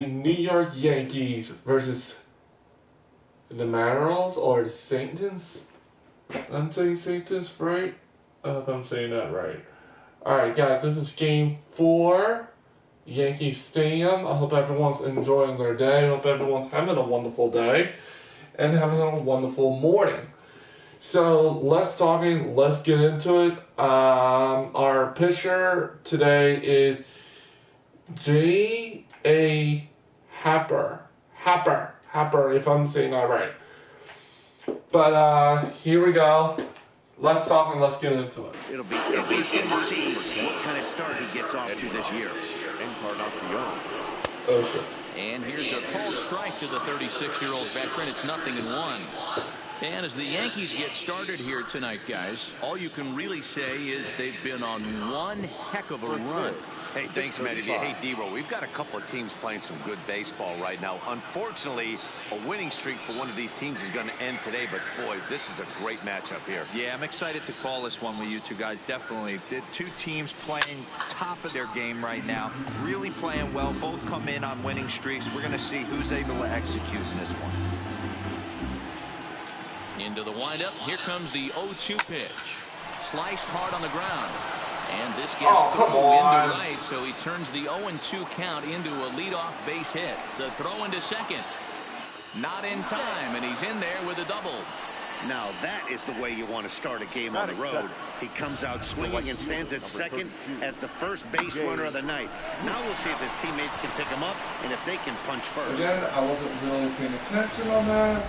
New York Yankees versus the Mariners or the Saints. I'm saying Saints, right? I hope I'm saying that right. Alright, guys, this is game 4, Yankee Stadium. I hope everyone's enjoying their day. I hope everyone's having a wonderful day and having a wonderful morning. So let's get into it. Our pitcher today is J.A. Happer, if I'm saying that right. But here we go. Let's talk and let's get into it. It'll be interesting to see what kind of start he gets off to this year. Oh, shit. And here's a called strike to the 36-year-old veteran. It's 0-1. And as the Yankees get started here tonight, guys, all you can really say is they've been on one heck of a run. Hey, thanks, Matty. Hey, D-Roll, we've got a couple of teams playing some good baseball right now. Unfortunately, a winning streak for one of these teams is going to end today, but boy, this is a great matchup here. Yeah, I'm excited to call this one with you two guys, definitely. The two teams playing top of their game right now, really playing well, both come in on winning streaks. We're going to see who's able to execute in this one. Into the windup, here comes the 0-2 pitch. Sliced hard on the ground. And this gets through into right, so he turns the 0-2 count into a leadoff base hit. The throw into second. Not in time, and he's in there with a double. Now, that is the way you want to start a game on the road. He comes out swinging and stands at second as the first base runner of the night. Now we'll see if his teammates can pick him up and if they can punch first. Again, I wasn't really paying attention on that.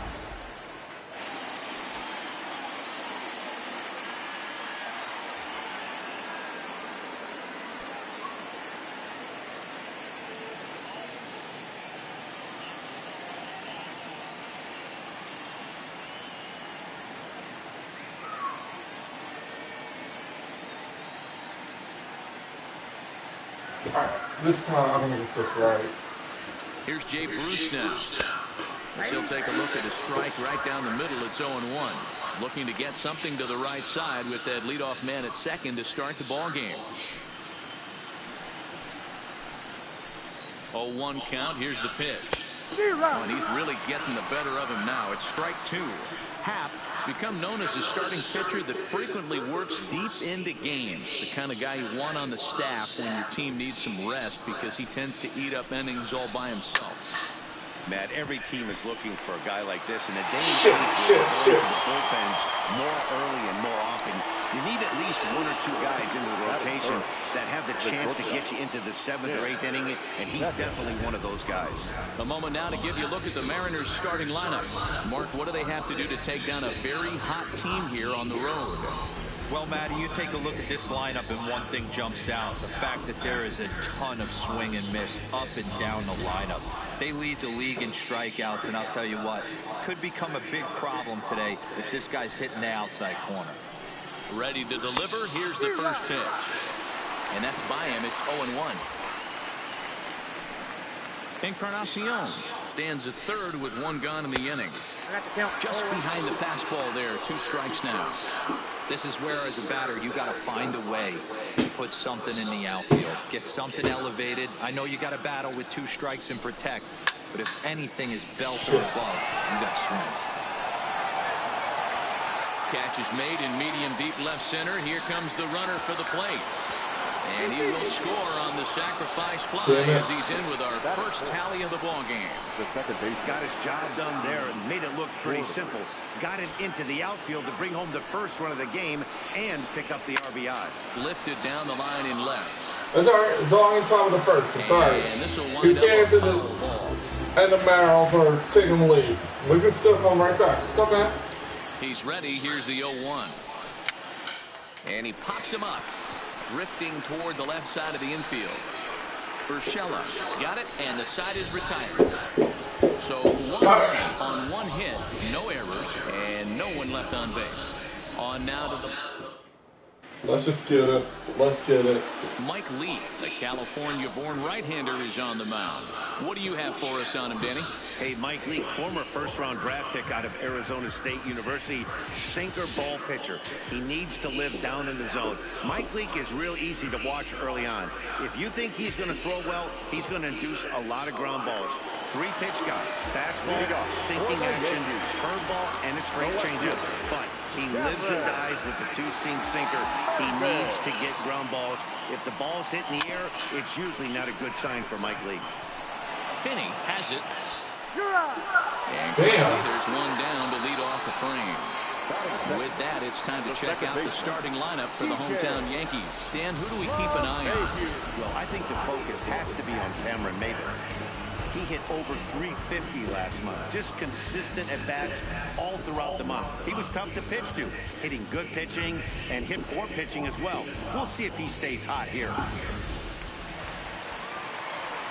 Alright, this time I'm going to get this right. Here's Jay Bruce now. As he'll take a look at a strike right down the middle. It's 0-1. Looking to get something to the right side with that leadoff man at second to start the ball game. 0-1 count. Here's the pitch. Oh, and he's really getting the better of him now. It's strike 2. Happ has become known as a starting pitcher that frequently works deep into games. The kind of guy you want on the staff when your team needs some rest because he tends to eat up innings all by himself. Matt, every team is looking for a guy like this in a day and age where the bullpens more early and more often. You need at least 1 or 2 guys into the rotation that have the chance to get you into the 7th or 8th inning, and he's definitely one of those guys. A moment now to give you a look at the Mariners starting lineup. Mark, what do they have to do to take down a very hot team here on the road? Well, Matty, you take a look at this lineup and one thing jumps out. The fact that there is a ton of swing and miss up and down the lineup. They lead the league in strikeouts, and I'll tell you what, could become a big problem today if this guy's hitting the outside corner. Ready to deliver. Here's the first pitch. And that's by him. It's 0-1. Encarnacion stands at third with 1 gone in the inning. Just behind the fastball there. 2 strikes now. This is where, as a batter, you got to find a way to put something in the outfield. Get something elevated. I know you got to battle with 2 strikes and protect, but if anything is belt or above, you got to swing. Catch is made in medium deep left center. Here comes the runner for the plate. And he will score on the sacrifice fly as he's in with our first tally of the ball game. The second base got his job done there and made it look pretty simple. Got it into the outfield to bring home the first run of the game and pick up the RBI. Lifted down the line in left. It's alright. It's all in time of the first. It's alright. And this will wind up a foul ball. And the Mariners are taking the lead. We can still come right back. It's okay. He's ready. Here's the 0-1. And he pops him up. Drifting toward the left side of the infield. Urshela got it, and the side is retired. So 1 run on 1 hit, no errors, and no one left on base. On now to the... Let's just get it. Let's get it. Mike Lee, the California-born right-hander, is on the mound. What do you have for us on him, Danny? Hey, Mike Leake, former first-round draft pick out of Arizona State University, sinker ball pitcher. He needs to live down in the zone. Mike Leake is real easy to watch early on. If you think he's going to throw well, he's going to induce a lot of ground balls. 3-pitch guy, fastball, sinking action, curveball, and a straight changeup. But he lives and dies with the two-seam sinker. He needs to get ground balls. If the ball's hit in the air, it's usually not a good sign for Mike Leake. Finney has it. And there's one down to lead off the frame. With that, it's time to check out the starting lineup for the hometown Yankees. Dan, who do we keep an eye on? Well, I think the focus has to be on Cameron Maybin. He hit over 350 last month. Just consistent at-bats all throughout the month. He was tough to pitch to, hitting good pitching and hit poor pitching as well. We'll see if he stays hot here.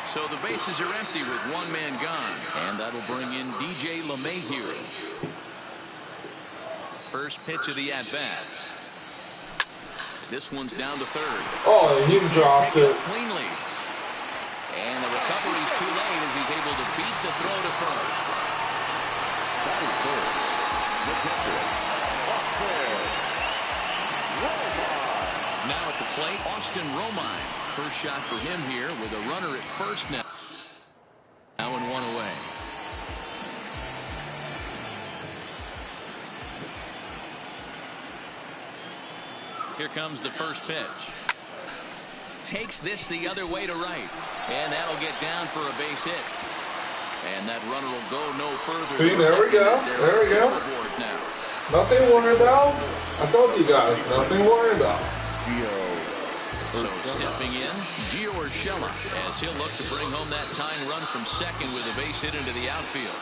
So the bases are empty with one man gone, and that'll bring in DJ LeMahieu. First pitch of the at-bat. This one's down to third. Oh, he dropped it cleanly. And the recovery's too late as he's able to beat the throw to first. That is third. The catcher. Now at the plate, Austin Romine. First shot for him here with a runner at first now. Now and one away. Here comes the first pitch. Takes this the other way to right. And that'll get down for a base hit. And that runner will go no further. See, there we go. There we go. Nothing to worry about. I told you guys, nothing to worry about. So stepping in, Gio Urshela, as he'll look to bring home that tying run from second with a base hit into the outfield.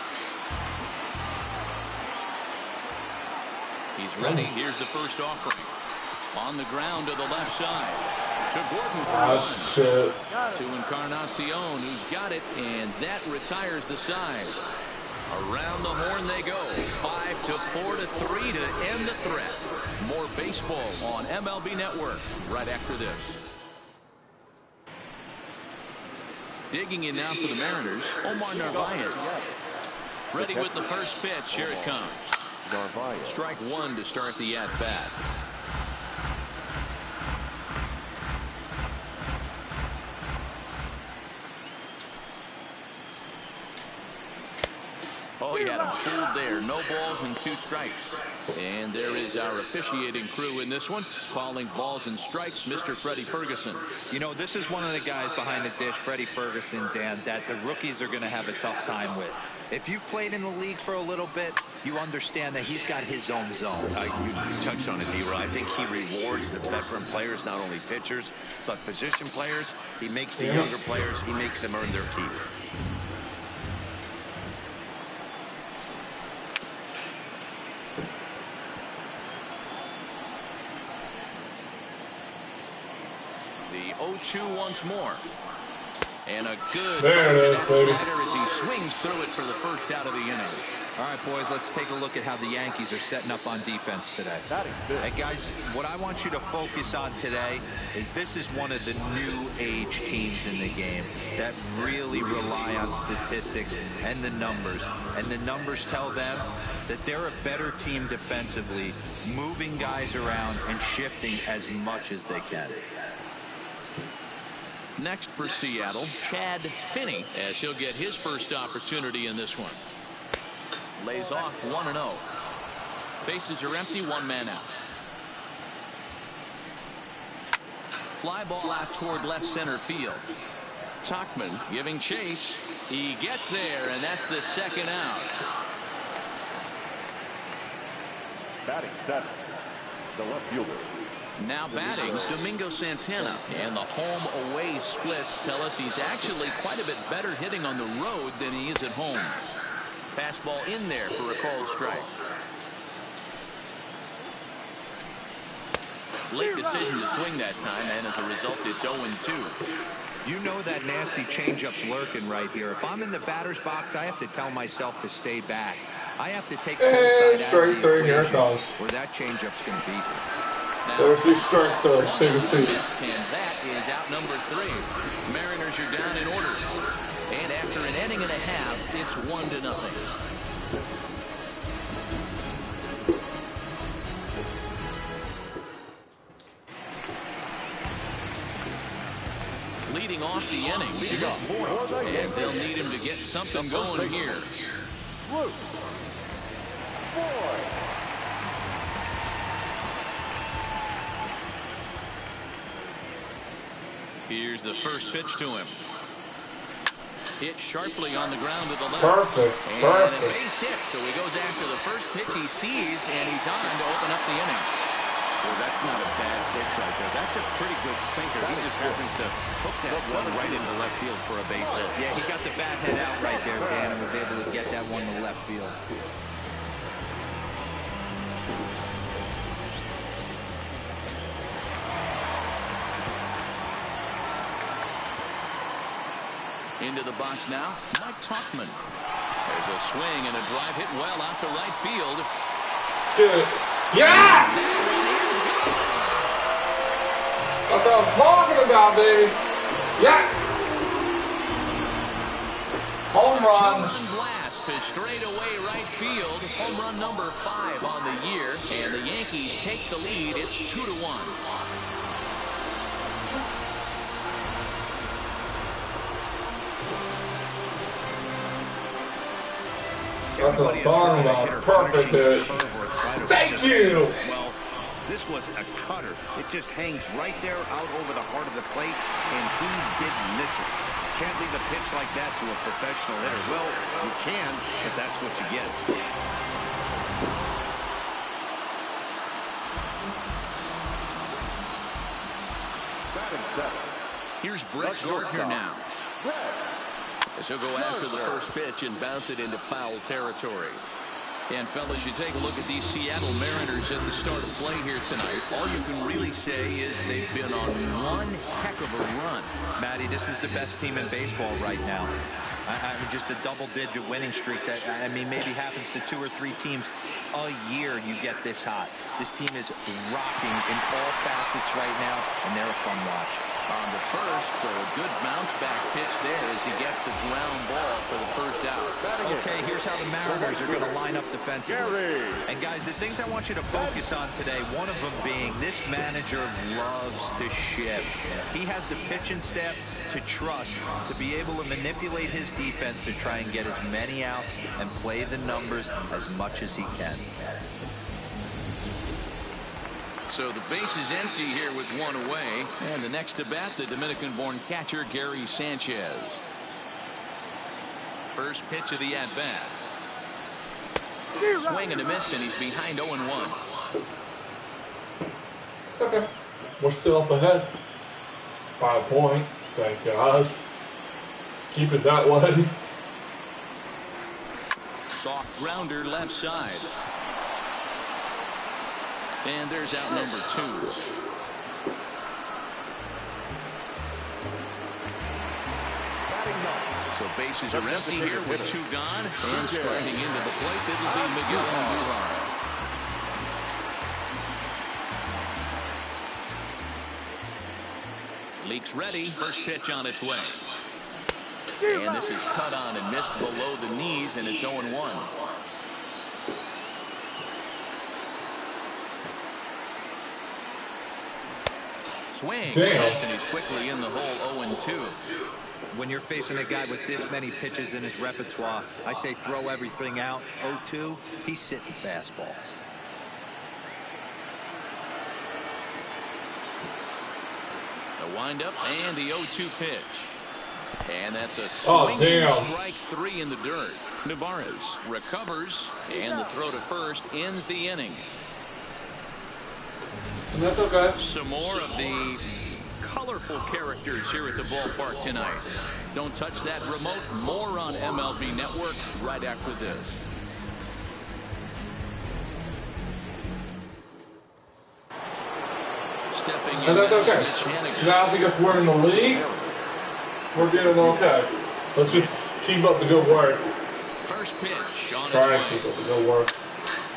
He's ready. Here's the first offering. On the ground to the left side. To Gordon for shit. To Encarnacion, who's got it, and that retires the side. Around the horn they go. 5-4 to 3 to end the threat. More baseball on MLB Network right after this. Digging in now for the Mariners, Omar Narvaez. Ready with the first pitch. Here it comes. Strike one to start the at-bat. Oh, he had him fooled there. No balls and 2 strikes. And there is our officiating crew in this one, calling balls and strikes, Mr. Freddie Ferguson. You know, this is one of the guys behind the dish, Freddie Ferguson, Dan, that the rookies are going to have a tough time with. If you've played in the league for a little bit, you understand that he's got his own zone. You touched on it, D-Roy. I think he rewards the veteran players, not only pitchers, but position players. He makes the younger players, he makes them earn their keep. The 0-2 once more. And a good slider as he swings through it for the first out of the inning. All right, boys, let's take a look at how the Yankees are setting up on defense today. Hey, guys, what I want you to focus on today is this is one of the new age teams in the game that really rely on statistics and the numbers. And the numbers tell them that they're a better team defensively, moving guys around and shifting as much as they can. Next for Seattle, Chad Finney, as he'll get his first opportunity in this one. Lays off 1-0. Bases are empty, 1 man out. Fly ball out toward left center field. Tauchman giving chase. He gets there, and that's the second out. Batting 7, the left fielder. Now batting, Domingo Santana. And the home-away splits tell us he's actually quite a bit better hitting on the road than he is at home. Fastball in there for a called strike. Late decision to swing that time, and as a result, it's 0-2. You know that nasty changeup's lurking right here. If I'm in the batter's box, I have to tell myself to stay back. I have to take the strike 3, here it goes. Where that changeup's going to be. There's the strike 3. Take a seat. And that is out number 3. Mariners are down in order. And after an inning and a half, it's 1-0. Leading off the inning, and they'll need him to get something going here. Here's the first pitch to him. Hit sharply on the ground to the left. Perfect. And Perfect. a base hit, so he goes after the first pitch he sees, and he's on to open up the inning. Well, that's not a bad pitch right there. That's a pretty good sinker. He just happens to hook that one right into left field for a base hit. Yeah, he got the bat head out right there, Dan, and was able to get that one to left field. Into the box now, Mike Tauchman. There's a swing and a drive hit well out to right field. Good. Yeah! That's what I'm talking about, baby. Yeah! Home run. Two-run blast to straightaway right field. Home run number 5 on the year. And the Yankees take the lead. It's 2-1. That's what I'm talking about. Perfect hit. Thank you! Well, this was a cutter. It just hangs right there out over the heart of the plate, and he didn't miss it. Can't leave a pitch like that to a professional hitter. Well, you can, but that's what you get. Here's Brett Gardner now. As he'll go after the first pitch and bounce it into foul territory. And fellas, you take a look at these Seattle Mariners at the start of play here tonight. All you can really say is they've been on one heck of a run. Matty, this is the best team in baseball right now. I mean, just a double-digit winning streak that, I mean, maybe happens to 2 or 3 teams a year you get this hot. This team is rocking in all facets right now, and they're a fun watch. On the first, so a good bounce-back pitch there as he gets the ground ball for the first out. Okay, here's how the Mariners are going to line up defensively. And guys, the things I want you to focus on today, one of them being this manager loves to shift. He has the pitching staff to trust to be able to manipulate his defense to try and get as many outs and play the numbers as much as he can. So the base is empty here with 1 away. And the next to bat, the Dominican-born catcher, Gary Sanchez. First pitch of the at-bat. Swing and a miss, and he's behind 0-1. Okay. We're still up ahead. 5 point. Thank God. Let's keep it that way. Soft grounder left side. And there's out number 2. So bases are empty here with 2 gone. And striding into the plate, it'll be Miguel Andujar. Leaks ready. First pitch on its way. And this is cut on and missed below the knees, and it's 0-1. Swing. Yes, and he's quickly in the hole. 0-2. When you're facing a guy with this many pitches in his repertoire, I say throw everything out. 0-2, he's sitting fastball. The windup and the 0-2 pitch. And that's a swinging strike 3 in the dirt. Nevarez recovers, and the throw to first ends the inning. And that's okay. Some more of the colorful characters here at the ballpark tonight. Don't touch that remote. More on MLB Network right after this. Stepping in. And that's okay. Now because we're in the league, we're doing okay. Let's just keep up the good work. First pitch on Try its and way. keep up the good work.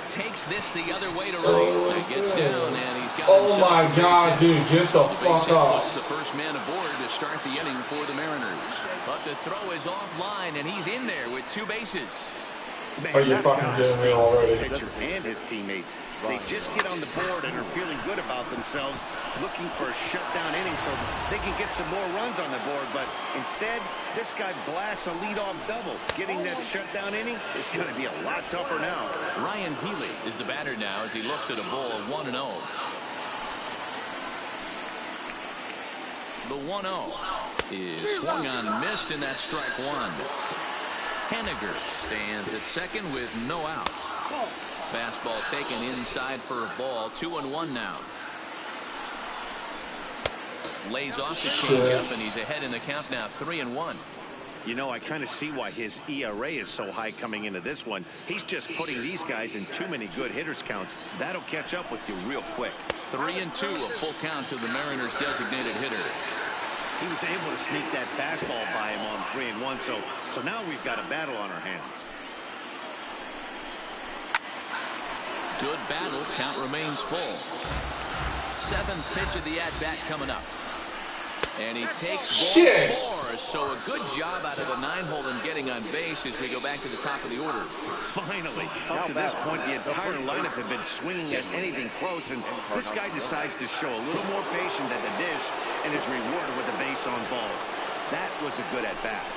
takes this the other way to right. He gets down, and he's got oh my God, dude, get the fuck off. The first man aboard to start the inning for the Mariners. But the throw is offline, and he's in there with 2 bases. Man, are you fucking kidding me already? Pitcher and his teammates. They just get on the board and are feeling good about themselves, looking for a shutdown inning so they can get some more runs on the board. But instead, this guy blasts a leadoff double. Getting that shutdown inning is going to be a lot tougher now. Ryan Healy is the batter now as he looks at a ball of 1-0. The 1-0 is swung on and missed, and that's strike 1. Henniger stands at second with no outs. Fastball taken inside for a ball. 2-1 now. Lays off the changeup, and he's ahead in the count now. 3-1. You know, I kind of see why his ERA is so high coming into this one. He's just putting these guys in too many good hitters counts. That'll catch up with you real quick. 3-2, a full count to the Mariners' designated hitter. He was able to sneak that fastball by him on 3-1, so now we've got a battle on our hands. Good battle. Count remains full. 7th pitch of the at-bat coming up. And he takes ball 4. So a good job out of the 9-hole in getting on base as we go back to the top of the order. Finally, up to this point, the entire lineup had been swinging at anything close, and this guy decides to show a little more patience than the dish and is rewarded with a base on balls. That was a good at-bat.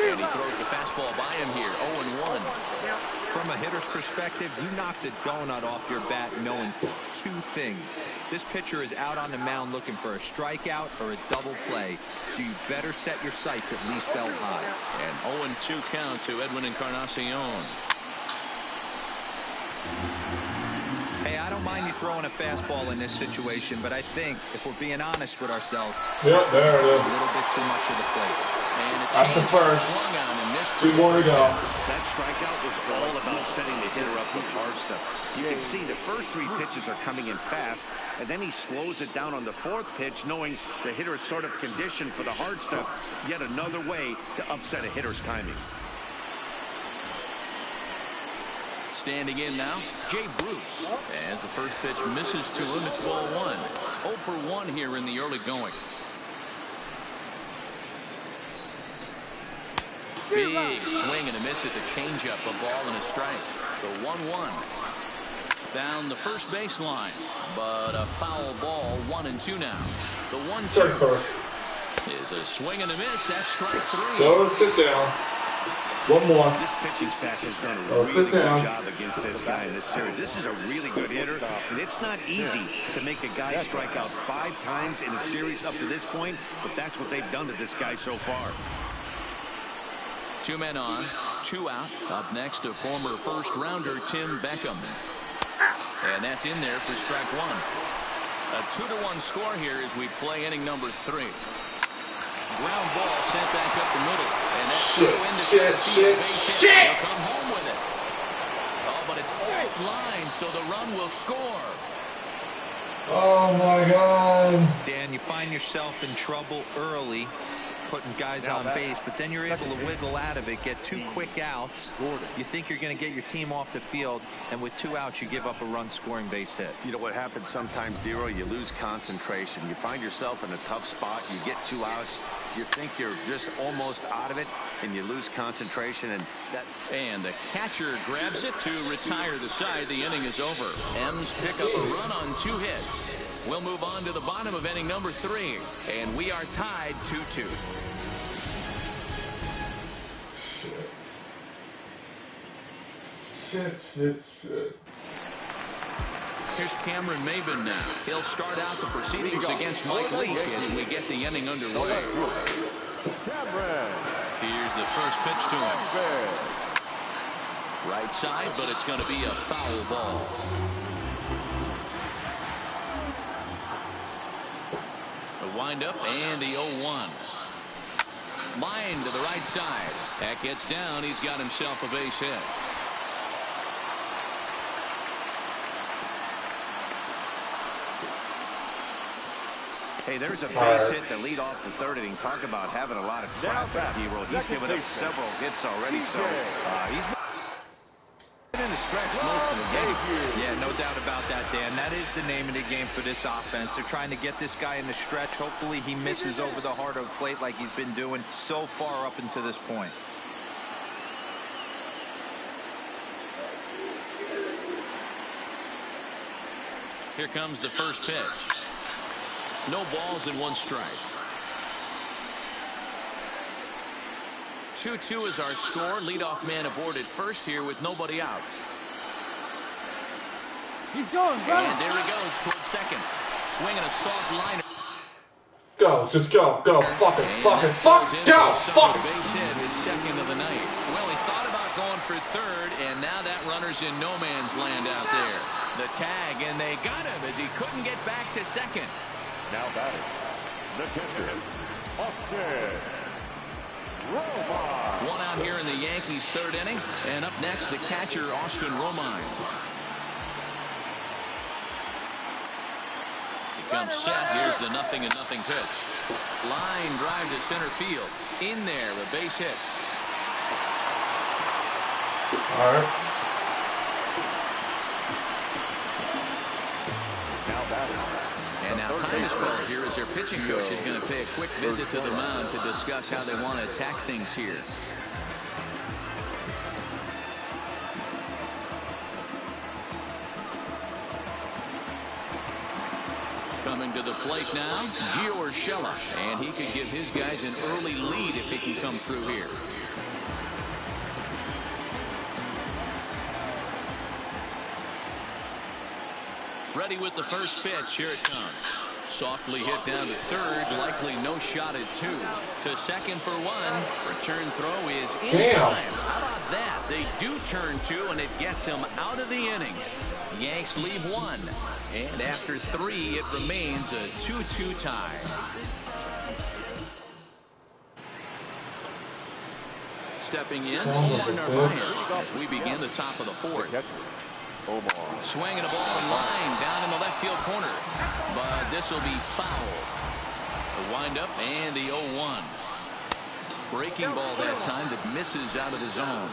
And he throws the fastball by him here. 0-1. From a hitter's perspective, you knocked a donut off your bat knowing 2 things. This pitcher is out on the mound looking for a strikeout or a double play, so you better set your sights at least belt high. And 0-2 count to Edwin Encarnacion. Hey, I don't mind you throwing a fastball in this situation, but I think if we're being honest with ourselves, yep, there it is. A little bit too much of the plate. And that's the first. 2 more to go. That strikeout was all about setting the hitter up with hard stuff. You can see the first 3 pitches are coming in fast, and then he slows it down on the 4th pitch, knowing the hitter is sort of conditioned for the hard stuff. Yet another way to upset a hitter's timing. Standing in now, Jay Bruce. As the first pitch misses to him, it's ball 1. 0 for 1 here in the early going. Big swing and a miss at the changeup, a ball and a strike. The 1-1 down the first baseline, but a foul ball. 1-2 now. The 1-2 is a swing and a miss. That's strike 3. Go sit down. 1 more. This pitching staff has done a really good job against this guy in this series. This is a really good hitter, and it's not easy to make a guy strike out 5 times in a series up to this point, but that's what they've done to this guy so far. 2 men on, 2 out. Up next, a former first-rounder, Tim Beckham. And that's in there for strike 1. A 2-1 score here as we play inning number 3. Ground ball sent back up the middle. And that's shit. They'll come home with it. Oh, but it's offline, so the run will score. Oh, my God. Dan, you find yourself in trouble early, putting guys on base, but then you're able to wiggle out of it, get 2 quick outs. You think you're going to get your team off the field, and with 2 outs, you give up a run-scoring base hit. You know what happens sometimes, Dero? You lose concentration. You find yourself in a tough spot. You get 2 outs. You think you're just almost out of it, and you lose concentration. And the catcher grabs it to retire the side. The inning is over. M's pick up a run on 2 hits. We'll move on to the bottom of inning number 3, and we are tied 2-2. Shit. Here's Cameron Maben now. He'll start out the proceedings against Mike Leake as we get the inning underway. Here's the first pitch to him. Right side, but it's going to be a foul ball. The windup and the 0-1. Line to the right side. That gets down. He's got himself a base hit. Hey, there's a base hit to lead off the 3rd inning. Talk about having a lot of traffic, Hero. He's given up several hits already, so he's been in the stretch most of the game. Yeah, no doubt about that, Dan. That is the name of the game for this offense. They're trying to get this guy in the stretch. Hopefully he misses over the heart of the plate like he's been doing so far up until this point. Here comes the first pitch. No balls and 1 strike. 2-2 is our score. Leadoff man aboard at first here with nobody out. He's going, bro. And there he goes towards second. Swinging a soft liner. Go, just go, go, fuck it, go, fuck it. Base hit, his second of the night. Well, he thought about going for third, and now that runner's in no man's land out there. The tag, and they got him as he couldn't get back to second. Now batting, the catcher, Austin Romine. 1 out here in the Yankees' 3rd inning, and up next, the catcher, Austin Romine. Comes set. Here's the 0-0 pitch. Line drive to center field. In there, a base hit. All right. Now batting. And now time is called here as their pitching coach is going to pay a quick visit to the mound to discuss how they want to attack things here. Coming to the plate now, Urshela, and he could give his guys an early lead if he can come through here. Ready with the first pitch. Here it comes. Softly hit down to third. Likely no shot at 2. To second for 1. Return throw is in time. How about that? They do turn 2, and it gets him out of the inning. Yanks leave 1. And after 3, it remains a 2-2 tie. Stepping in, Omar Narvaez as we begin the top of the 4th. Swinging a ball in line down in the left field corner. But this will be foul. The windup and the 0-1. Breaking ball that time that misses out of the zone.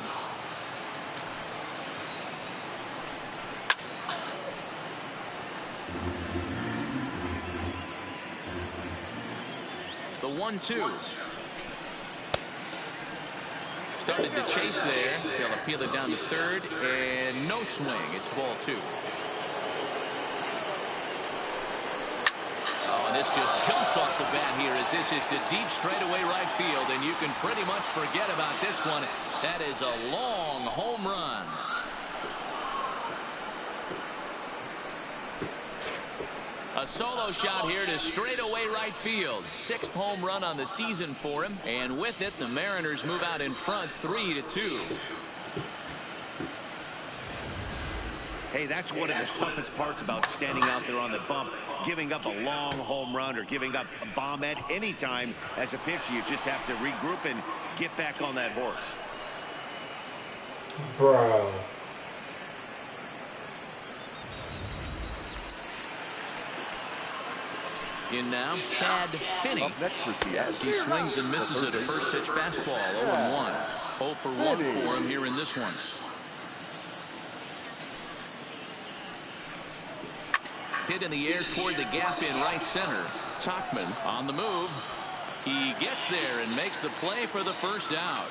The 1-2. Started to chase there. They'll appeal it down to third, and no swing. It's ball 2. Oh, and this just jumps off the bat here as this is to deep straightaway right field, and you can pretty much forget about this one. That is a long home run. A solo shot here to straightaway right field. 6th home run on the season for him. And with it, the Mariners move out in front 3-2. Hey, that's one of the toughest parts about standing out there on the bump. Giving up a long home run or giving up a bomb at any time as a pitcher. You just have to regroup and get back on that horse. Bro. In now, Chad Finney. As he swings and misses at a first pitch fastball. 0-1. 0 for 1 for him here in this one. Hit in the air toward the gap in right center. Tauchman on the move. He gets there and makes the play for the first out.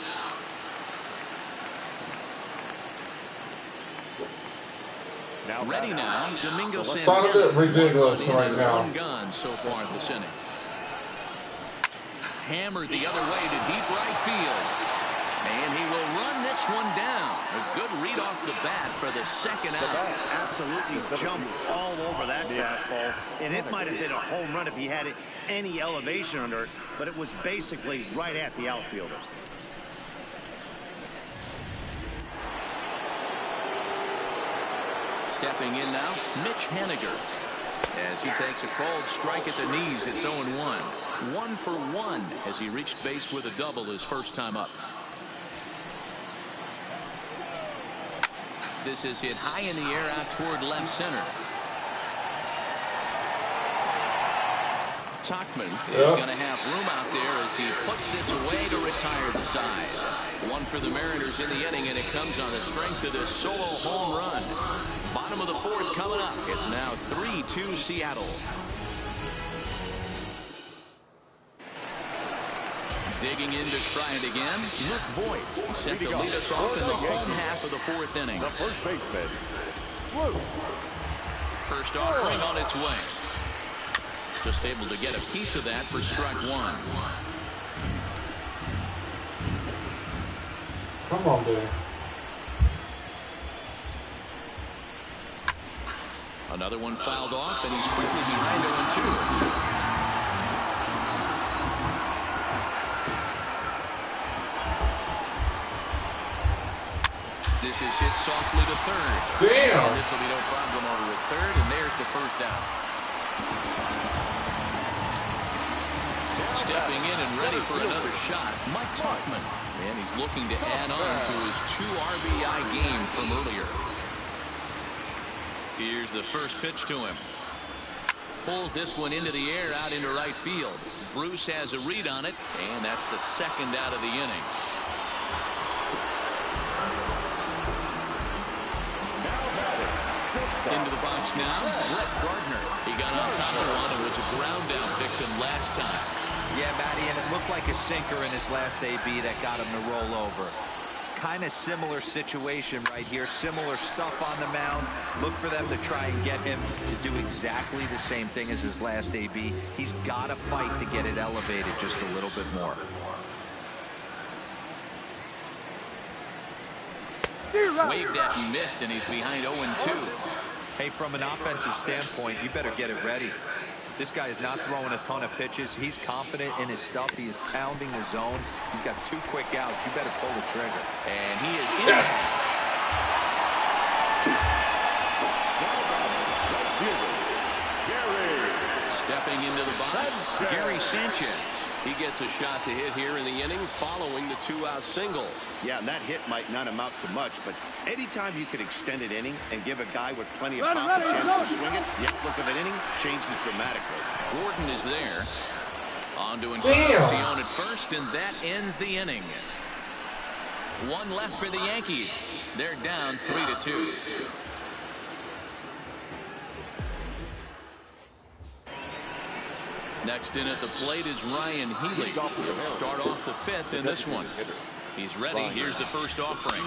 Ready now, Domingo Santana. Sounds ridiculous right now. 1 gun so far in this inning. Hammered the other way to deep right field. And he will run this one down. A good read off the bat for the second out. Absolutely jumped all over that fastball. And it might have been a home run if he had any elevation under it, but it was basically right at the outfielder. Stepping in now, Mitch Haniger. As he takes a cold strike at the knees, it's 0-1. 1 for 1 as he reached base with a double his first time up. This is hit high in the air out toward left center. Tauchman is going to have room out there as he puts this away to retire the side. 1 for the Mariners in the inning, and it comes on the strength of this solo home run. Bottom of the fourth coming up. It's now 3-2 Seattle. Digging in to try it again. Luke Voigt set to lead us off in the home half of the fourth inning. The first baseman, Luke. First offering on its way. Just able to get a piece of that for strike one. Come on, dude. Another one fouled off, and he's quickly behind 0-2. This is hit softly to third. Damn. And this will be no problem over at third, and there's the first out. Stepping in and ready for another shot, Mike Tauchman. And he's looking to add on to his 2 RBI game from earlier. Here's the first pitch to him. Pulls this one into the air out into right field. Bruce has a read on it, and that's the second out of the inning. Into the box now, Brett Gardner. He got on top of one and was a ground down victim last time. Yeah, Matty, and it looked like a sinker in his last AB that got him to roll over. Kind of similar situation right here. Similar stuff on the mound. Look for them to try and get him to do exactly the same thing as his last AB. He's got to fight to get it elevated just a little bit more. Waved at and missed, and he's behind 0-2. Hey, from an offensive standpoint, you better get it ready. This guy is not throwing a ton of pitches. He's confident in his stuff. He is pounding the zone. He's got 2 quick outs. You better pull the trigger. And he is in. Yes. Stepping into the box, Gary Sanchez. He gets a shot to hit here in the inning following the 2-out single. Yeah, and that hit might not amount to much, but anytime you could extend an inning and give a guy with plenty of pop a chance to swing it, the outlook of an inning changes dramatically. Gordon is there. On to Encarnacion at first, and that ends the inning. 1 left for the Yankees. They're down 3-2. Next in at the plate is Ryan Healy. He'll start off the 5th in this one. He's ready. Here's the first offering.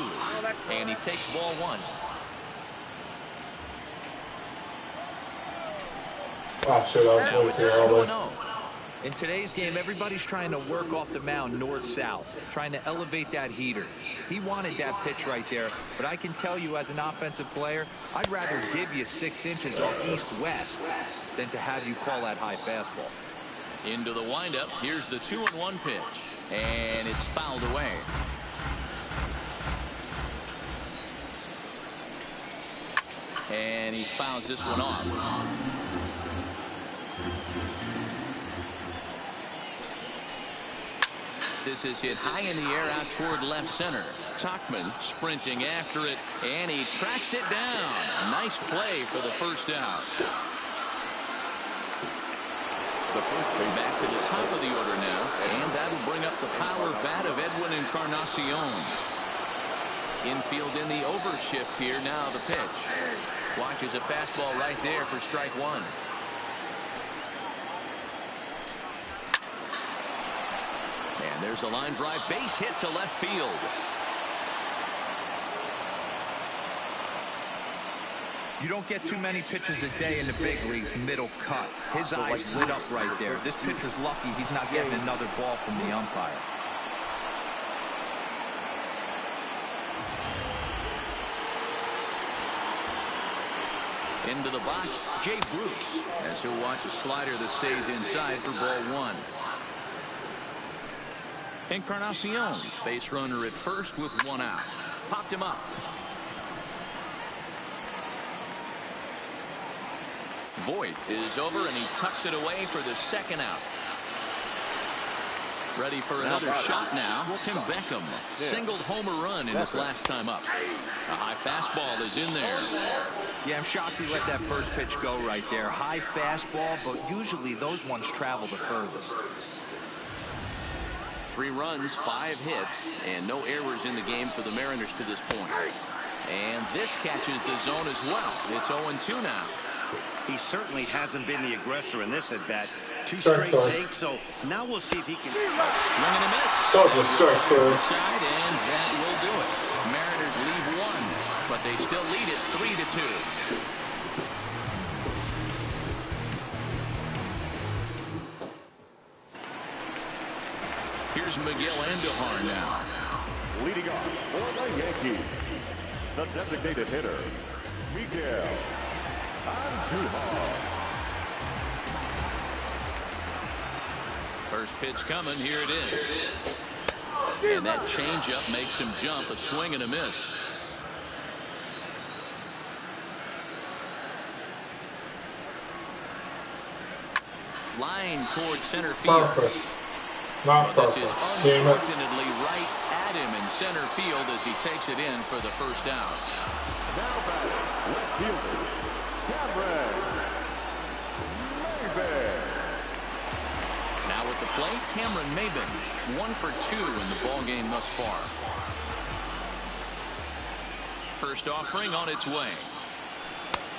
And he takes ball 1. Oh, shit, I was way too early. In today's game, everybody's trying to work off the mound north-south, trying to elevate that heater. He wanted that pitch right there, but I can tell you as an offensive player, I'd rather give you 6 inches off east-west than to have you call that high fastball. Into the windup. Here's the 2-1 pitch, and it's fouled away. And he fouls this one off. This is hit high in the air out toward left center. Tauchman sprinting after it, and he tracks it down. Nice play for the first out. Back to the top of the order now, and that'll bring up the power bat of Edwin Encarnacion. Infield in the overshift here now. The pitch. Watches a fastball right there for strike 1. And there's a line drive, base hit to left field. You don't get too many pitches a day in the big leagues middle cut. His eyes lit up right there. This pitcher's lucky he's not getting another ball from the umpire. Into the box, Jay Bruce, as he'll watch a slider that stays inside for ball 1. Encarnacion, base runner at first with 1 out. Popped him up. Voigt is over, and he tucks it away for the 2nd out. Ready for another shot now. Tim Beckham singled homer run in his last time up. A high fastball is in there. Yeah, I'm shocked he let that first pitch go right there. High fastball, but usually those ones travel the furthest. 3 runs, 5 hits, and no errors in the game for the Mariners to this point. And this catches the zone as well. It's 0-2 now. He certainly hasn't been the aggressor in this at bat. 2 Strike straight third. takes, so now we'll see if he can. Swing and a miss. That was a strike third. Side, and that will do it. Mariners leave 1, but they still lead it 3-2. Here's Miguel Andujar now. Leading off for the Yankees, the designated hitter, Miguel Andujar. First pitch coming. Here it is. And that changeup makes him jump. A swing and a miss. Line towards center field. Perfect. Not This perfect. is Damn it. unfortunately right at him in center field as he takes it in for the first out. Now batting, left fielder, Cameron Maybin. Now at the plate, Cameron Maybin. 1 for 2 in the ball game thus far. First offering on its way.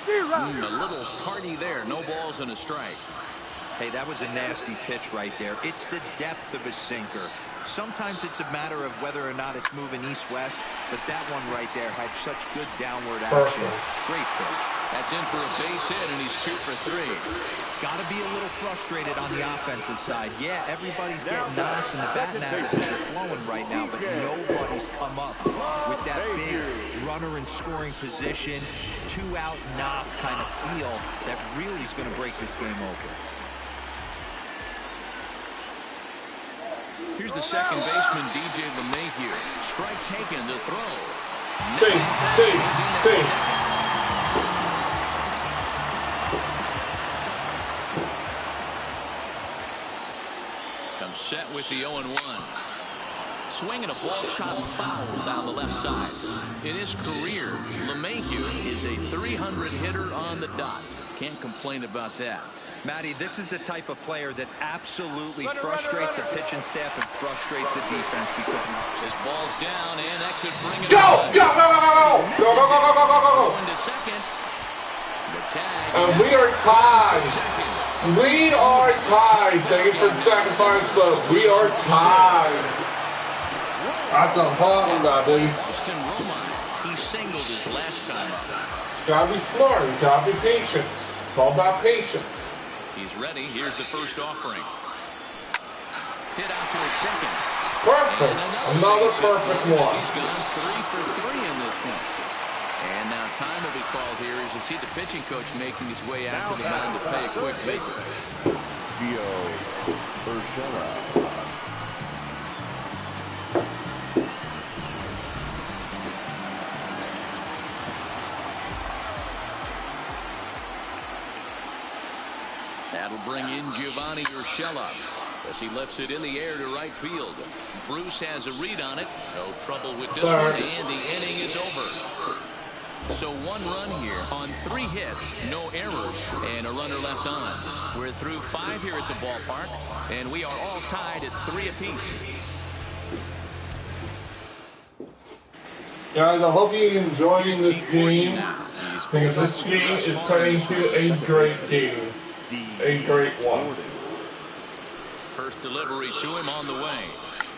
A little tardy there. No balls and a strike. Hey, that was a nasty pitch right there. It's the depth of his sinker. Sometimes it's a matter of whether or not it's moving east-west, but that one right there had such good downward action. Perfect. Great pitch. That's in for a base hit, and he's 2 for 3. Got to be a little frustrated on the offensive side. Yeah, everybody's getting knocks and the batting averages are flowing right now, but nobody's come up with that big runner in scoring position, 2-out knock kind of feel that really is going to break this game open. Here's the second baseman, DJ LeMahieu. Strike taken, the throw. See. Comes set with the 0-1. Swinging a ball shot foul down the left side. In his career, LeMahieu is a 300 hitter on the dot. Can't complain about that. Matty, this is the type of player that absolutely frustrates the pitching staff and frustrates the defense because his ball's down, and that could bring it Go! on. Go! Go! Going to second. The tag. And we are tied. We are tied. Thank you for the sacrifice, but we are tied. That's what I'm talking about, dude. Austin Romine, he singled his last time up. It's gotta be smart. You gotta be patient. It's all about patience. He's ready. Here's the first offering. Hit out to its second. Perfect. Another perfect one. He's gone 3 for 3 in this one. And now time will be called here as you see the pitching coach making his way out to the mound to pay a quick visit. Gio Urshela. That'll bring in Giovanni Urshela as he lifts it in the air to right field. Bruce has a read on it. No trouble with this one, and the inning is over. So 1 run here on 3 hits, no errors, and a runner left on. We're through 5 here at the ballpark, and we are all tied at 3 apiece. Guys, I hope you're enjoying this game, because this game is turning into a great game. A great one. First delivery to him on the way.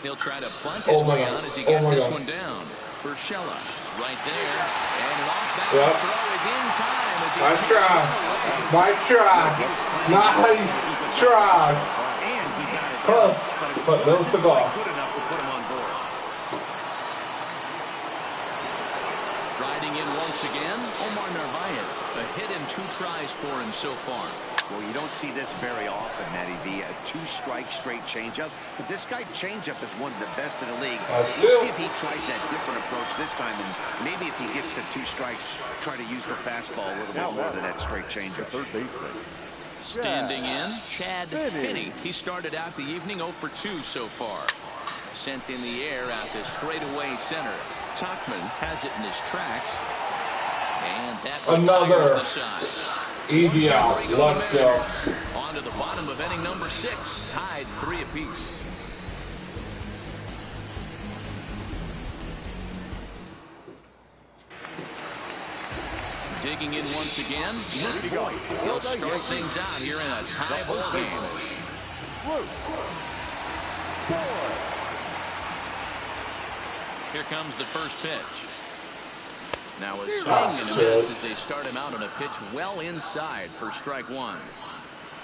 He'll try to bunt his way on as he gets this one down. Urshela right there, and an off-balance throw is in time. As he Nice try. Nice try. Nice try. Close, but no cigar. Good enough to put him on board. Striding in once again, Omar Narvaez. A hit and 2 tries for him so far. Well, you don't see this very often, Matty V. A 2-strike straight changeup. But this guy changeup is one of the best in the league. We'll see if he tries that different approach this time, and maybe if he gets to 2 strikes, try to use the fastball a little bit more than that straight changeup. Third baseman. Standing in, Chad Finney. He started out the evening 0 for 2 so far. Sent in the air out to straightaway center. Tauchman has it in his tracks. And that Another the shot. easy out. Let's go. On to the bottom of inning number 6. Tied 3 apiece. Digging in once again. He'll start things out here in a tie ball game. Here comes the first pitch. Now a swing and a miss as they start him out on a pitch well inside for strike one.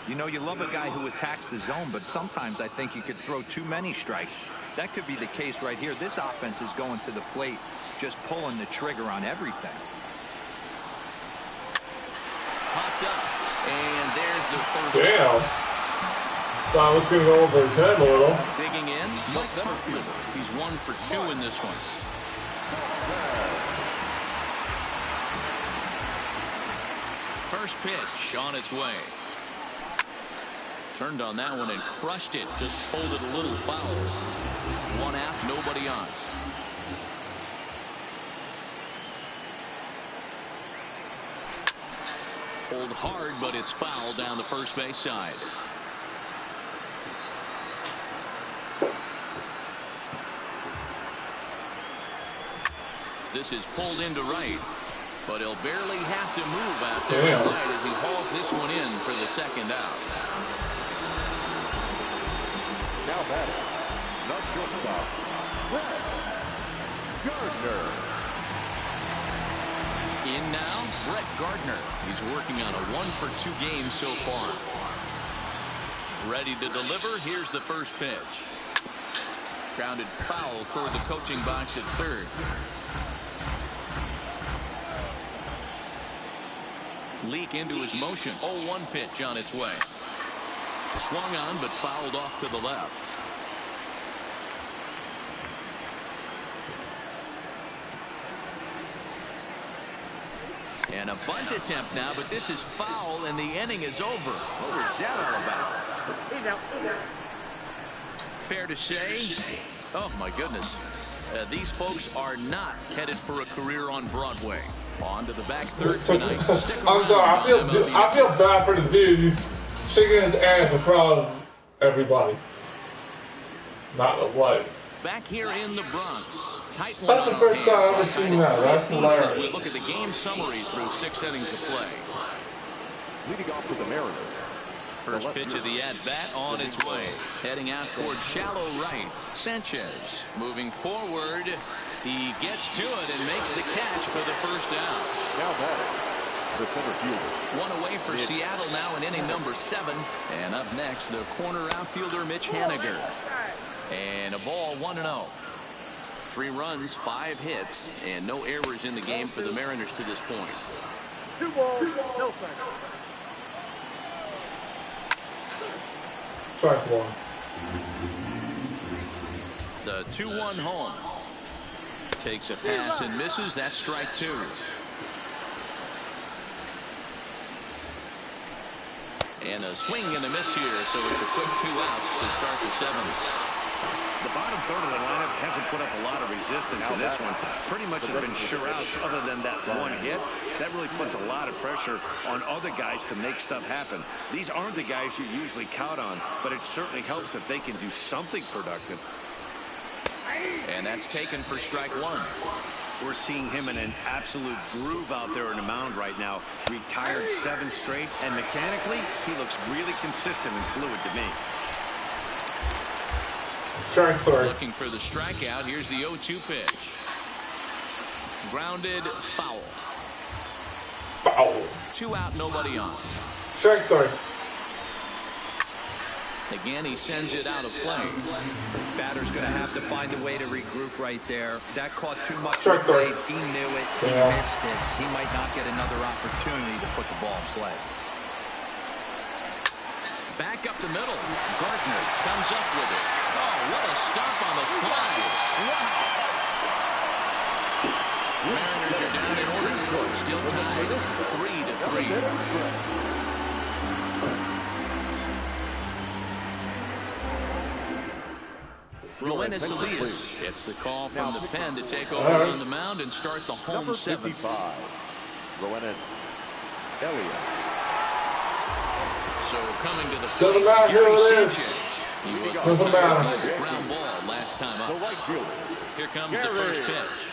You know, you love a guy who attacks the zone, but sometimes I think you could throw too many strikes. That could be the case right here. This offense is going to the plate, just pulling the trigger on everything. Popped up, and there's the first. Damn. Thought I was going to go over his head a little. Digging in, Mike Topman. He's 1 for 2 in this one. First pitch on its way. Turned on that one and crushed it. Just pulled it a little foul. 1 out, nobody on. Pulled hard, but it's foul down the first base side. This is pulled into right, but he'll barely have to move out there at right as he hauls this one in for the second out. Now batting, the shortstop, Brett Gardner. In now, Brett Gardner. He's working on a 1 for 2 game so far. Ready to deliver. Here's the first pitch. Grounded foul toward the coaching box at third. Leak into his motion. 0-1 pitch on its way. Swung on, but fouled off to the left. And a bunt attempt now, but this is foul, and the inning is over. What was that all about? Fair to say, oh my goodness, these folks are not headed for a career on Broadway. On to the back third tonight. I'm sorry, I feel bad for the dude who's shaking his ass in front of everybody. Not what. Back here in the Bronx. Tight one. That's the first time I've ever seen that. That's hilarious. As we look at the game summary through 6 innings of play. Leading off with the Mariners. First pitch of the at-bat on its way. Heading out towards shallow right. Sanchez moving forward. He gets to it and makes the catch for the first down. Now batting, the center fielder. 1 away for Seattle now in inning number 7. And up next, the corner outfielder Mitch Haniger. And a ball 1-0. 3 runs, 5 hits, and no errors in the game for the Mariners to this point. 2 balls, no strikes. Strike one. The 2-1 home. Takes a pass and misses. That's strike 2. And a swing and a miss here, so it's a quick 2 outs to start the 7th. The bottom third of the lineup hasn't put up a lot of resistance in this one. Pretty much have been sure outs other than that 1 hit. That really puts a lot of pressure on other guys to make stuff happen. These aren't the guys you usually count on, but it certainly helps if they can do something productive. And that's taken for strike 1. We're seeing him in an absolute groove out there on the mound right now. Retired 7 straight, and mechanically, he looks really consistent and fluid to me. Strike 3. Looking for the strikeout. Here's the 0-2 pitch. Grounded foul. Foul. 2 out, nobody on. Strike 3. Again, he sends it out of play. Batter's going to have to find a way to regroup right there. That caught too much. Strike 3. He knew it. He missed it. He might not get another opportunity to put the ball in play. Back up the middle. Gardner comes up with it. Oh, what a stop on the slide. Wow. Mariners are down in order. Still tied 3-3. Roenis Elias gets the call from the pen to take over on the mound and start the home 7th. Roenis Elias. So coming to the Doesn't plate, matter Gary who it is. Sanchez. He was Doesn't matter. ground ball last time up. The right fielder. Here comes the first pitch.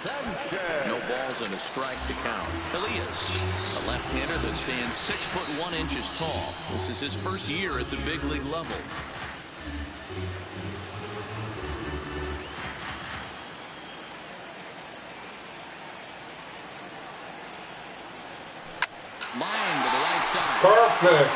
No balls and a strike to count. Elias, a left-hander that stands 6'1" tall. This is his first year at the big league level. Line to the right side. Perfect.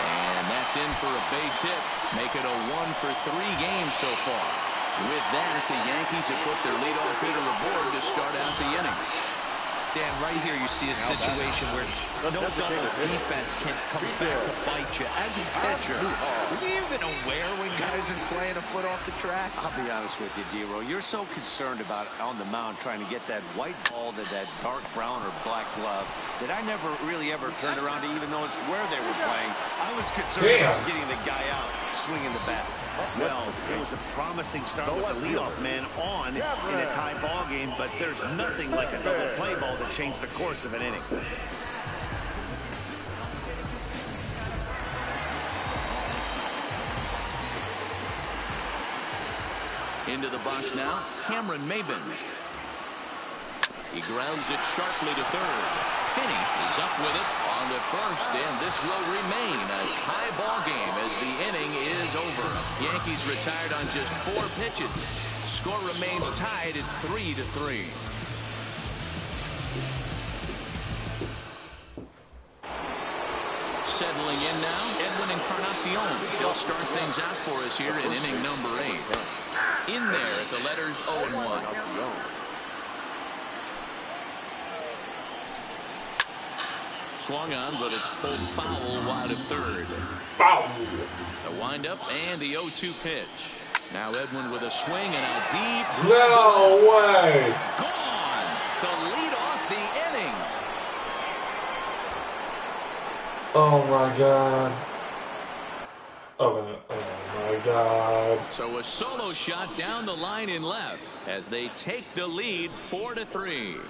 And that's in for a base hit. Make it a 1-for-3 game so far. With that, the Yankees have put their leadoff hitter aboard to start out the inning. Dan, right here you see a situation where no double defense can come back to bite you. As a pitcher, are you even aware when guys are playing a foot off the track? I'll be honest with you, D-Roll. You're so concerned about on the mound trying to get that white ball to that dark brown or black glove that I never really ever turned around to even notice where they were playing. I was concerned about getting the guy out swinging the bat. Well, it was a promising start with the leadoff man on in a tie ball game, but there's nothing like a double play ball to change the course of an inning. Into the box now, Cameron Maybin. He grounds it sharply to third. Finney is up with it on to first, and this will remain a tie ball game as the inning is over. Yankees retired on just 4 pitches. Score remains tied at 3-3. Settling in now, Edwin Encarnacion. He'll start things out for us here in inning number 8. In there at the letters 0-1. Swung on, but it's pulled foul wide of third. Foul. A windup and the 0-2 pitch. Now Edwin with a swing and a deep. No way. Gone to lead off the inning. Oh my God. Oh my God. So a solo shot down the line in left as they take the lead 4-3.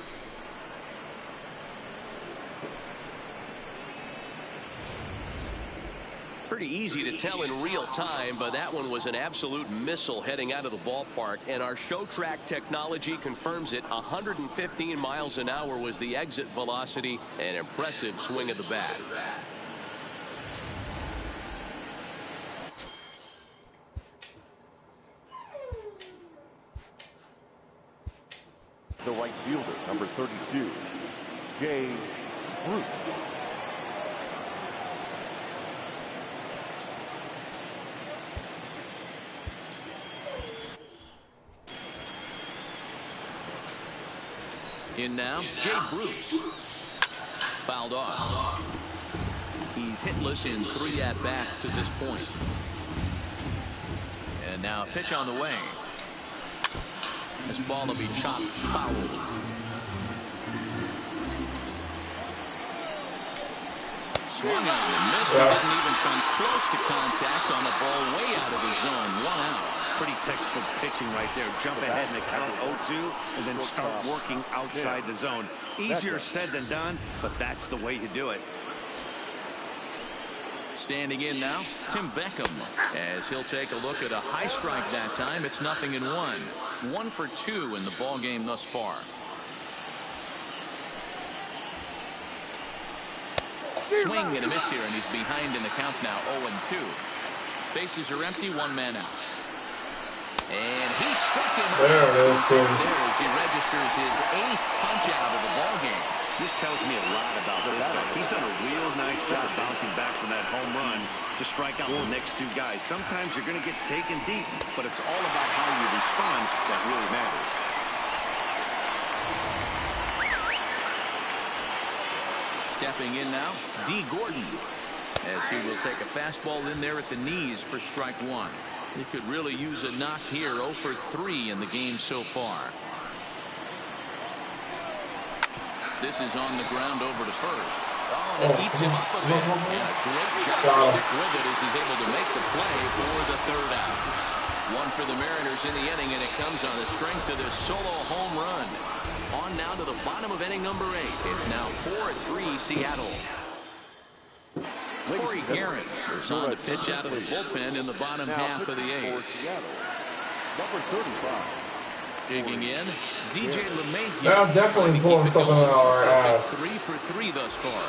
Pretty easy to tell in real time, but that one was an absolute missile heading out of the ballpark, and our show track technology confirms it. 115 miles an hour was the exit velocity. An impressive swing of the bat. The right fielder, number 32, Jay Bruce. In now, Jay Bruce. Fouled off. He's hitless in 3 at-bats to this point. And now a pitch on the way. This ball will be chopped foul. Swung on and missed. Didn't even come close to contact on a ball way out of the zone. 1 out. Pretty textbook pitching right there. Jump ahead in the count 0-2 and then start working outside the zone. Easier said than done, but that's the way to do it. Standing in now, Tim Beckham, as he'll take a look at a high strike that time. It's 0-1. 1 for 2 in the ball game thus far. Swing and a miss here, and he's behind in the count now. 0-2. Bases are empty. 1 man out. And he struck him. There it is. There as he registers his 8th punch out of the ball game. This tells me a lot about this guy. He's done a real nice job bouncing back from that home run to strike out the next 2 guys. Sometimes you're going to get taken deep, but it's all about how you respond that really matters. Stepping in now, D. Gordon, as he will take a fastball in there at the knees for strike 1. He could really use a knock here. 0 for 3 in the game so far. This is on the ground over to first. Oh, and it eats him up a bit. And a great job to stick with it as he's able to make the play for the 3rd out. 1 for the Mariners in the inning, and it comes on the strength of this solo home run. On now to the bottom of inning number 8. It's now 4-3 Seattle. Corey Garrett is on to pitch out of the bullpen in the bottom half of the 8th. Number 35. Digging in, DJ LeMahieu. Now definitely pulling something out of our ass. 3 for 3 thus far.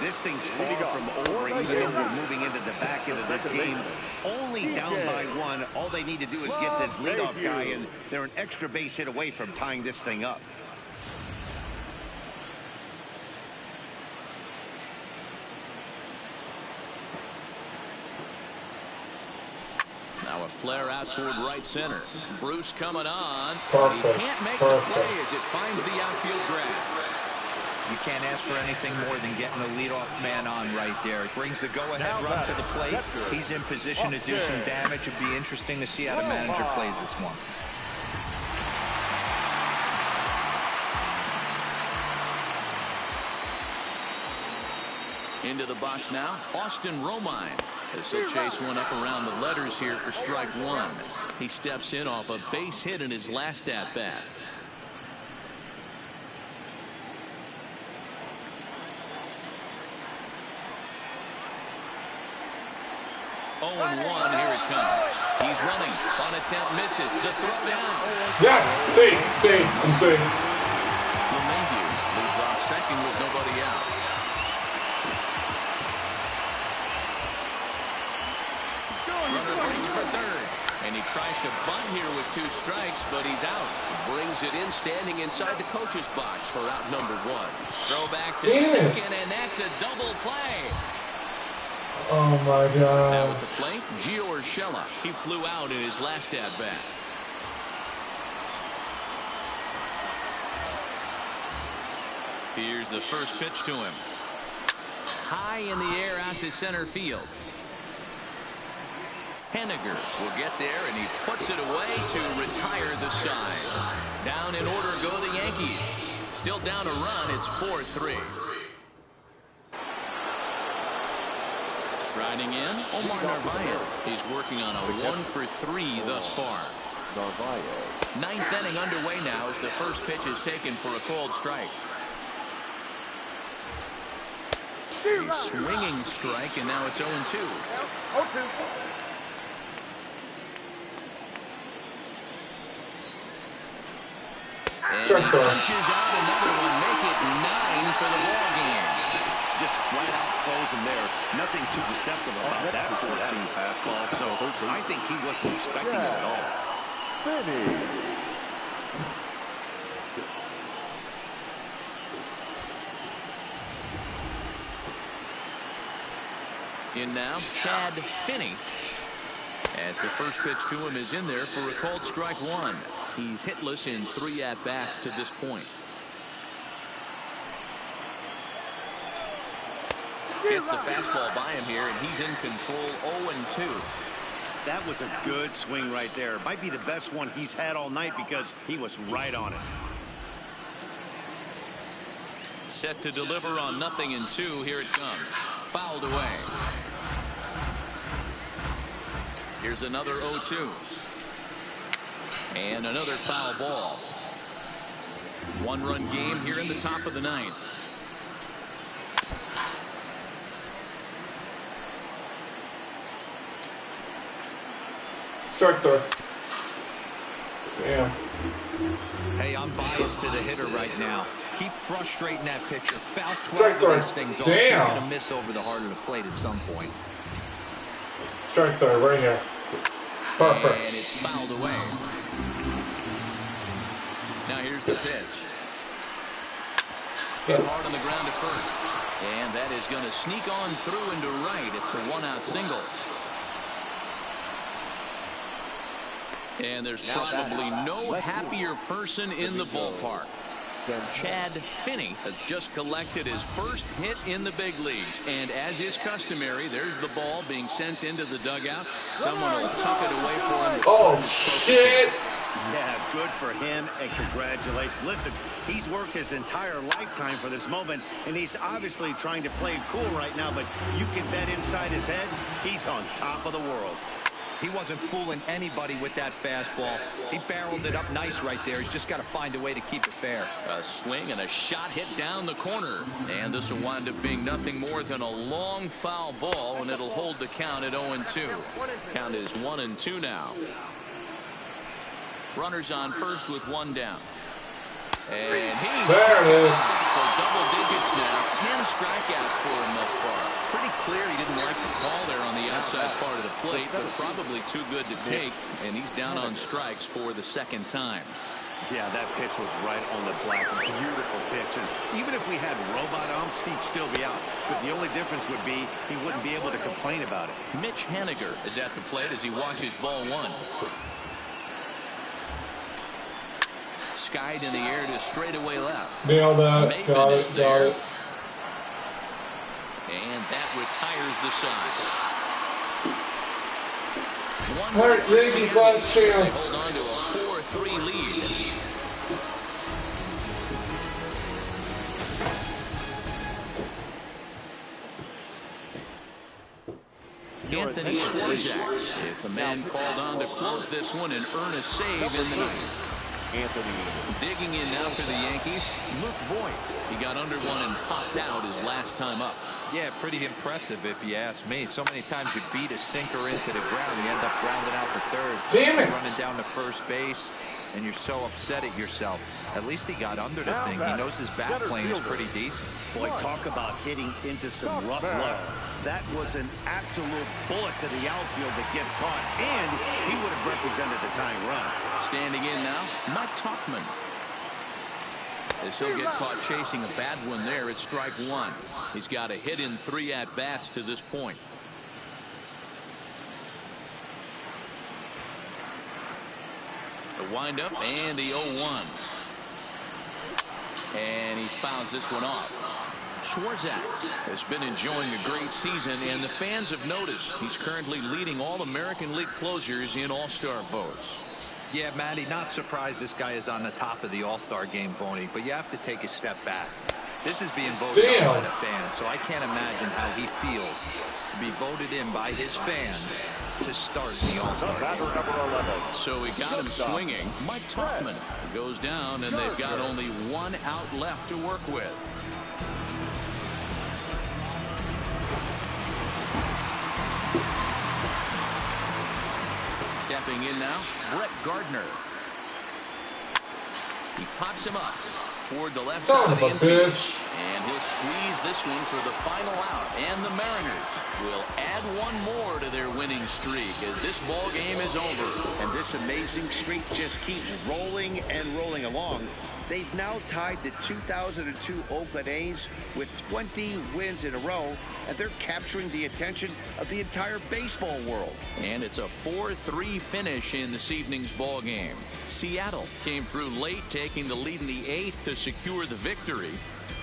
This thing's far from over, even though we're moving into the back end of this game. Only down by 1. All they need to do is get this leadoff guy, and they're an extra base hit away from tying this thing up. Now a flare out toward right center. Bruce coming on. Perfect. He can't make the play as it finds the outfield grab. You can't ask for anything more than getting the leadoff man on right there. It brings the go-ahead run to the plate. He's in position to do some damage. It'd be interesting to see how the manager plays this one. Into the box now, Austin Romine. As he'll chase one up around the letters here for strike 1. He steps in off a base hit in his last at-bat. 0-1, here it comes. He's running. One attempt misses. The throw down. Yes, see, I'm seeing. LeMahieu leads off second with nobody out. Runner brings for third. And he tries to bunt here with 2 strikes, but he's out. Brings it in, standing inside the coach's box for out number 1. Throw back to second, and that's a double play. Oh my God. Now at the plate, Gio Urshela. He flew out in his last at-bat. Here's the first pitch to him. High in the air out to center field. Henniger will get there, and he puts it away to retire the side. Down in order go the Yankees. Still down a run. It's 4-3. Striding in, Omar Narvaez. He's working on a 1 for 3 thus far. Ninth inning underway now as the first pitch is taken for a called strike. A swinging strike, and now it's 0-2. And he punches out another one, make it 9 for the ball game. Just flat out throws him there. Nothing too deceptive about that four-seam fastball. So I think he wasn't expecting it at all. In now, Chad Finney. As the first pitch to him is in there for a called strike 1. He's hitless in 3 at-bats to this point. Gets the fastball by him here, and he's in control. 0-2. That was a good swing right there. Might be the best one he's had all night because he was right on it. Set to deliver on 0-2. Here it comes. Fouled away. Here's another 0-2. And another foul ball. 1-run game here in the top of the 9th. Strike 3. Damn. Hey, I'm biased to the hitter right now. Keep frustrating that pitcher. Foul 12 Strike 3. of these things off. He's going to miss over the heart of the plate at some point. Strike 3 right here. Perfect. And it's fouled away. Now here's the pitch. Hit hard on the ground at first. And that is going to sneak on through into right. It's a 1-out single. And there's probably no happier person in the ballpark. Chad Finney has just collected his first hit in the big leagues. And as is customary, there's the ball being sent into the dugout. Someone will tuck it away for him. Oh, shit. Yeah, good for him, and congratulations. Listen, he's worked his entire lifetime for this moment, and he's obviously trying to play it cool right now, but you can bet inside his head, he's on top of the world. He wasn't fooling anybody with that fastball. He barreled it up nice right there. He's just got to find a way to keep it fair. A swing and a shot hit down the corner. And this will wind up being nothing more than a long foul ball, and it'll hold the count at 0-2. Count is 1-2 now. Runners on first with one down. And he's there it is. So double digits now. 10 strikeouts for him thus far. Pretty clear he didn't like the call there on the outside part of the plate, but probably too good to take. And he's down on strikes for the second time. Yeah, that pitch was right on the black. Beautiful pitch. And even if we had robot umps, he'd still be out. But the only difference would be he wouldn't be able to complain about it. Mitch Haniger is at the plate as he watches ball one. Skied in the air to straightaway left. Nailed that. Got it. And that retires the side. All right, Yankees last chance. Hold on to a 4-3 lead. Anthony Swarzak is the man called on to close this one and earn a save in the ninth. Anthony. Digging in now for the Yankees, Luke Voigt. He got under one and popped out his last time up. Yeah, pretty impressive if you ask me. So many times you beat a sinker into the ground, you end up grounding out for third. Damn it! Running down to first base, and you're so upset at yourself. At least he got under the thing. He knows his bat playing is pretty decent. Boy, talk about hitting into some rough luck. That was an absolute bullet to the outfield that gets caught, and he would have represented the tying run. Standing in now, Mike Tauchman. As he'll get caught chasing a bad one there at strike one. He's got a hit in 3 at-bats to this point. The windup and the 0-1. And he fouls this one off. Swarzak has been enjoying a great season, and the fans have noticed he's currently leading all American League closers in All-Star votes. Yeah, Matty, not surprised this guy is on the top of the All-Star game voting, but you have to take a step back. This is being voted on by the fans, so I can't imagine how he feels to be voted in by his fans to start the All-Star game. So he got him swinging. Mike Tauchman goes down, and they've got only one out left to work with. Stepping in now, Brett Gardner. He pops him up toward the left side of the infield. And he'll squeeze this one for the final out. And the Mariners will add one more to their winning streak as this ball game is over. And this amazing streak just keeps rolling and rolling along. They've now tied the 2002 Oakland A's with 20 wins in a row, and they're capturing the attention of the entire baseball world. And it's a 4-3 finish in this evening's ball game. Seattle came through late, taking the lead in the 8th to secure the victory.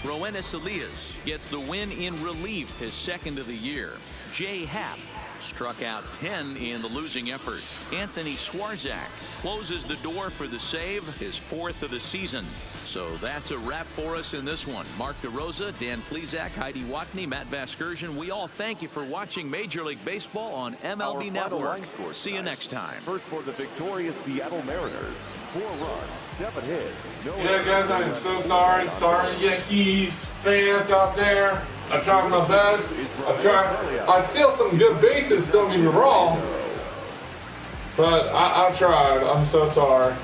Roenis Elias gets the win in relief, his second of the year. Jay Happ struck out 10 in the losing effort. Anthony Swarzak closes the door for the save, his 4th of the season. So that's a wrap for us in this one. Mark DeRosa, Dan Plesac, Heidi Watney, Matt Vasgersian. We all thank you for watching Major League Baseball on MLB Network. See you next time. First for the victorious Seattle Mariners. 4 runs, 7 hits. Yeah, guys, I'm so sorry. Sorry, Yankees fans out there. I tried my best. I steal some good bases, don't get me wrong. But I tried. I'm so sorry.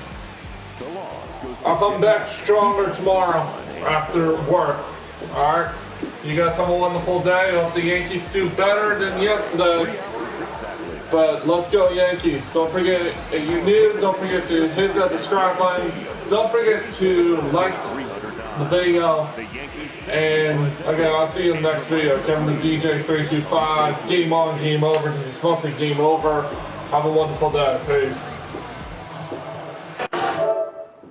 I'll come back stronger tomorrow after work. Alright? You guys have a wonderful day. I hope the Yankees do better than yesterday. But let's go Yankees. Don't forget, if you're new, don't forget to hit that subscribe button. Don't forget to like the video. And again, I'll see you in the next video. Kevin the DJ325. Game on, game over. This is mostly game over. Have a wonderful day. Peace.